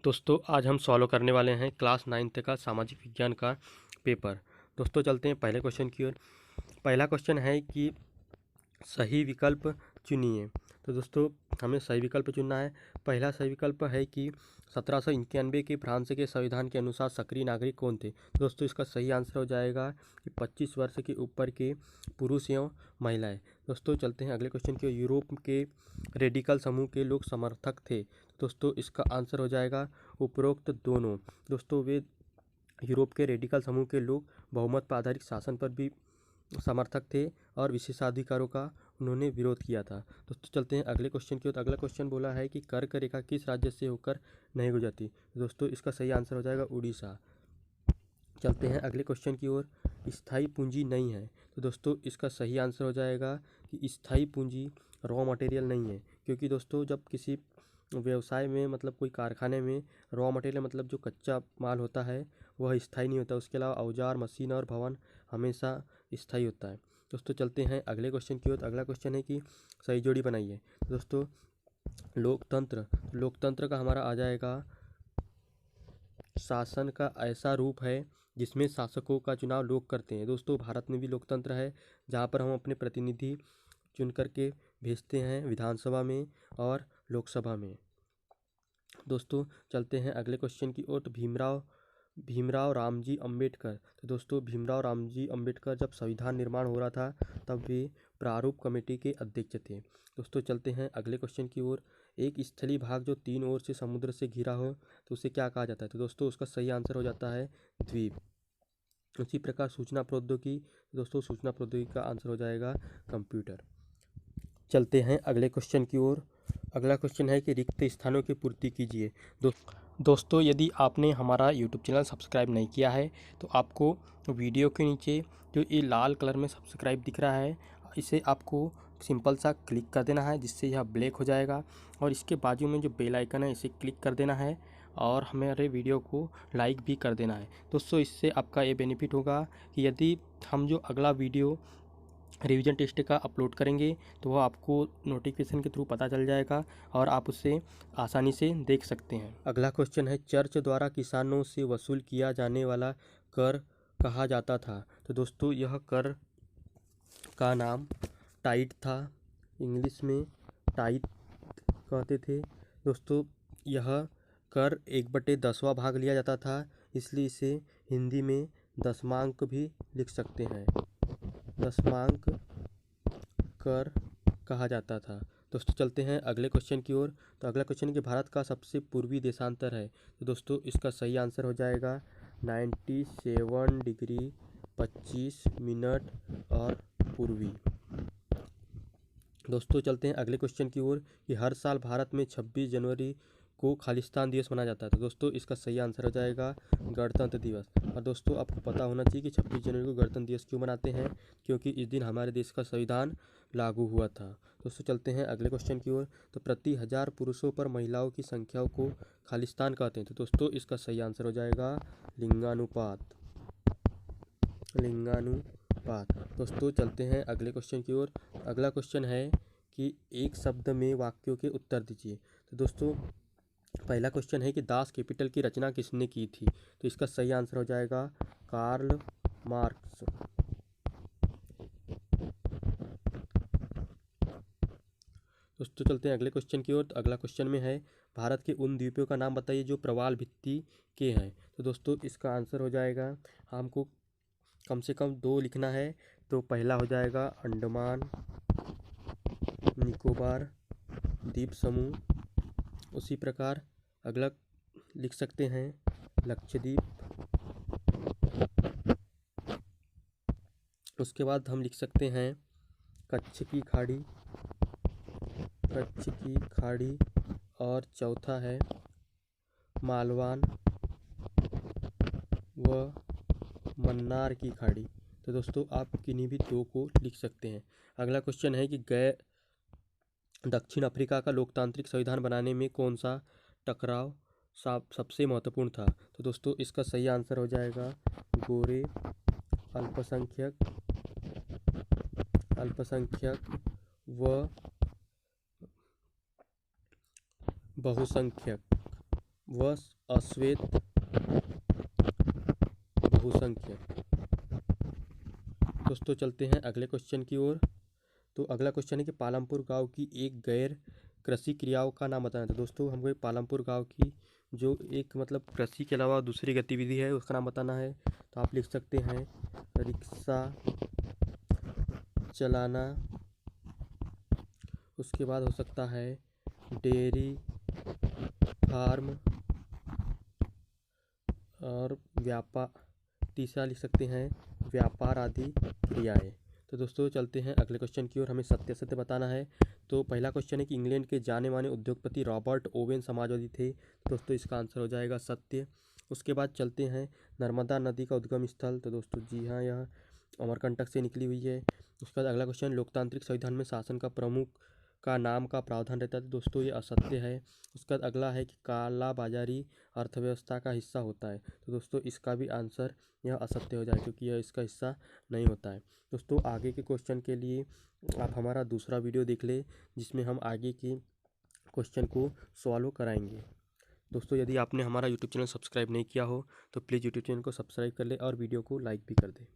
दोस्तों आज हम सॉल्व करने वाले हैं क्लास 9th का सामाजिक विज्ञान का पेपर। दोस्तों चलते हैं पहले क्वेश्चन की ओर। पहला क्वेश्चन है कि सही विकल्प चुनिए। तो दोस्तों हमें सही विकल्प चुनना है। पहला सही विकल्प है कि 1791 के फ्रांस के संविधान के अनुसार सक्रिय नागरिक कौन थे। दोस्तों इसका सही आंसर हो जाएगा कि 25 वर्ष के ऊपर के पुरुष एवं महिलाएं। दोस्तों चलते हैं अगले क्वेश्चन की ओर। यूरोप के रेडिकल समूह के लोग समर्थक थे। दोस्तों इसका आंसर हो जाएगा उपरोक्त दोनों। दोस्तों वे यूरोप के रेडिकल समूह के लोग बहुमत पर आधारित शासन पर भी समर्थक थे और विशेषाधिकारों का उन्होंने विरोध किया था। दोस्तों चलते हैं अगले क्वेश्चन की ओर। अगला क्वेश्चन बोला है कि कर्क रेखा किस राज्य से होकर नहीं गुजरती। दोस्तों इसका सही आंसर हो जाएगा उड़ीसा। चलते हैं अगले क्वेश्चन की ओर। स्थायी पूंजी नहीं है। तो दोस्तों इसका सही आंसर हो जाएगा कि स्थायी पूंजी रॉ मटेरियल नहीं है, क्योंकि दोस्तों जब किसी व्यवसाय में मतलब कोई कारखाने में रॉ मटेरियल मतलब जो कच्चा माल होता है वह स्थायी नहीं होता। उसके अलावा औजार, मशीन और भवन हमेशा स्थायी होता है। दोस्तों चलते हैं अगले क्वेश्चन की ओर। अगला क्वेश्चन है कि सही जोड़ी बनाइए। दोस्तों लोकतंत्र का हमारा आ जाएगा शासन का ऐसा रूप है जिसमें शासकों का चुनाव लोग करते हैं। दोस्तों भारत में भी लोकतंत्र है, जहाँ पर हम अपने प्रतिनिधि चुन करके भेजते हैं विधानसभा में और लोकसभा में। दोस्तों चलते हैं अगले क्वेश्चन की ओर। तो भीमराव रामजी अंबेडकर। तो दोस्तों भीमराव रामजी अंबेडकर जब संविधान निर्माण हो रहा था तब वे प्रारूप कमेटी के अध्यक्ष थे। दोस्तों चलते हैं अगले क्वेश्चन की ओर। एक स्थलीय भाग जो 3 ओर से समुद्र से घिरा हो तो उसे क्या कहा जाता है। तो दोस्तों उसका सही आंसर हो जाता है द्वीप। उसी प्रकार सूचना प्रौद्योगिकी। दोस्तों सूचना प्रौद्योगिकी का आंसर हो जाएगा कंप्यूटर। चलते हैं अगले क्वेश्चन की ओर। अगला क्वेश्चन है कि रिक्त स्थानों की पूर्ति कीजिए। दोस्तों यदि आपने हमारा यूट्यूब चैनल सब्सक्राइब नहीं किया है तो आपको वीडियो के नीचे जो ये लाल कलर में सब्सक्राइब दिख रहा है इसे आपको सिंपल सा क्लिक कर देना है, जिससे यह ब्लैक हो जाएगा। और इसके बाजू में जो बेल आइकन है इसे क्लिक कर देना है और हमारे वीडियो को लाइक भी कर देना है। दोस्तों इससे आपका ये बेनिफिट होगा कि यदि हम जो अगला वीडियो रिवीजन टेस्ट का अपलोड करेंगे तो वह आपको नोटिफिकेशन के थ्रू पता चल जाएगा और आप उसे आसानी से देख सकते हैं। अगला क्वेश्चन है चर्च द्वारा किसानों से वसूल किया जाने वाला कर कहा जाता था। तो दोस्तों यह कर का नाम टाइट था, इंग्लिश में टाइट कहते थे। दोस्तों यह कर 1/10वां भाग लिया जाता था, इसलिए इसे हिंदी में दशमांक भी लिख सकते हैं। दशमांक कर कहा जाता था। दोस्तों चलते हैं अगले क्वेश्चन की ओर। तो अगला क्वेश्चन है कि भारत का सबसे पूर्वी देशांतर है। तो दोस्तों इसका सही आंसर हो जाएगा 97 डिग्री 25 मिनट और पूर्वी। दोस्तों चलते हैं अगले क्वेश्चन की ओर कि हर साल भारत में 26 जनवरी को खालिस्तान दिवस मनाया जाता है। तो दोस्तों इसका सही आंसर हो जाएगा गणतंत्र दिवस। और दोस्तों आपको पता होना चाहिए कि 26 जनवरी को गणतंत्र दिवस क्यों मनाते हैं, क्योंकि इस दिन हमारे देश का संविधान लागू हुआ था। दोस्तों चलते हैं अगले क्वेश्चन की ओर। तो प्रति 1000 पुरुषों पर महिलाओं की संख्या को खालिस्तान कहते हैं। तो दोस्तों इसका सही आंसर हो जाएगा लिंगानुपात। दोस्तों चलते हैं अगले क्वेश्चन की ओर। अगला क्वेश्चन है कि एक शब्द में वाक्यों के उत्तर दीजिए। तो दोस्तों पहला क्वेश्चन है कि दास कैपिटल की रचना किसने की थी। तो इसका सही आंसर हो जाएगा कार्ल मार्क्स। दोस्तों चलते हैं अगले क्वेश्चन की ओर। अगला क्वेश्चन में है भारत के उन द्वीपों का नाम बताइए जो प्रवाल भित्ति के हैं। तो दोस्तों इसका आंसर हो जाएगा, हमको कम से कम 2 लिखना है। तो पहला हो जाएगा अंडमान निकोबार द्वीप समूह। उसी प्रकार अगला लिख सकते हैं लक्षद्वीप। उसके बाद हम लिख सकते हैं कच्छ की खाड़ी और चौथा है मालवान व मन्नार की खाड़ी। तो दोस्तों आप किन्हीं भी 2 को लिख सकते हैं। अगला क्वेश्चन है कि दक्षिण अफ्रीका का लोकतांत्रिक संविधान बनाने में कौन सा टकराव सबसे महत्वपूर्ण था। तो दोस्तों इसका सही आंसर हो जाएगा गोरे अल्पसंख्यक व बहुसंख्यक। व अश्वेत बहुसंख्यक। दोस्तों चलते हैं अगले क्वेश्चन की ओर। तो अगला क्वेश्चन है कि पालमपुर गांव की एक गैर कृषि क्रियाओं का नाम बताना। तो दोस्तों हमको एक पालमपुर गांव की जो एक मतलब कृषि के अलावा दूसरी गतिविधि है उसका नाम बताना है। तो आप लिख सकते हैं रिक्शा चलाना, उसके बाद हो सकता है डेयरी फार्म और व्यापार, तीसरा लिख सकते हैं व्यापार आदि क्रियाएं। तो दोस्तों चलते हैं अगले क्वेश्चन की ओर। हमें सत्य सत्य बताना है। तो पहला क्वेश्चन है कि इंग्लैंड के जाने माने उद्योगपति रॉबर्ट ओवेन समाजवादी थे। तो दोस्तों इसका आंसर हो जाएगा सत्य। उसके बाद चलते हैं नर्मदा नदी का उद्गम स्थल। तो दोस्तों जी हाँ, यह अमरकंटक से निकली हुई है। उसके बाद अगला क्वेश्चन, लोकतांत्रिक संविधान में शासन का प्रमुख का नाम का प्रावधान रहता है। तो दोस्तों ये असत्य है। उसके बाद अगला है कि काला बाजारी अर्थव्यवस्था का हिस्सा होता है। तो दोस्तों इसका भी आंसर यह असत्य हो जाए क्योंकि यह इसका हिस्सा नहीं होता है। दोस्तों आगे के क्वेश्चन के लिए आप हमारा दूसरा वीडियो देख लें जिसमें हम आगे के क्वेश्चन को सॉल्व कराएंगे। दोस्तों यदि आपने हमारा यूट्यूब चैनल सब्सक्राइब नहीं किया हो तो प्लीज़ यूट्यूब चैनल को सब्सक्राइब कर लें और वीडियो को लाइक भी कर दें।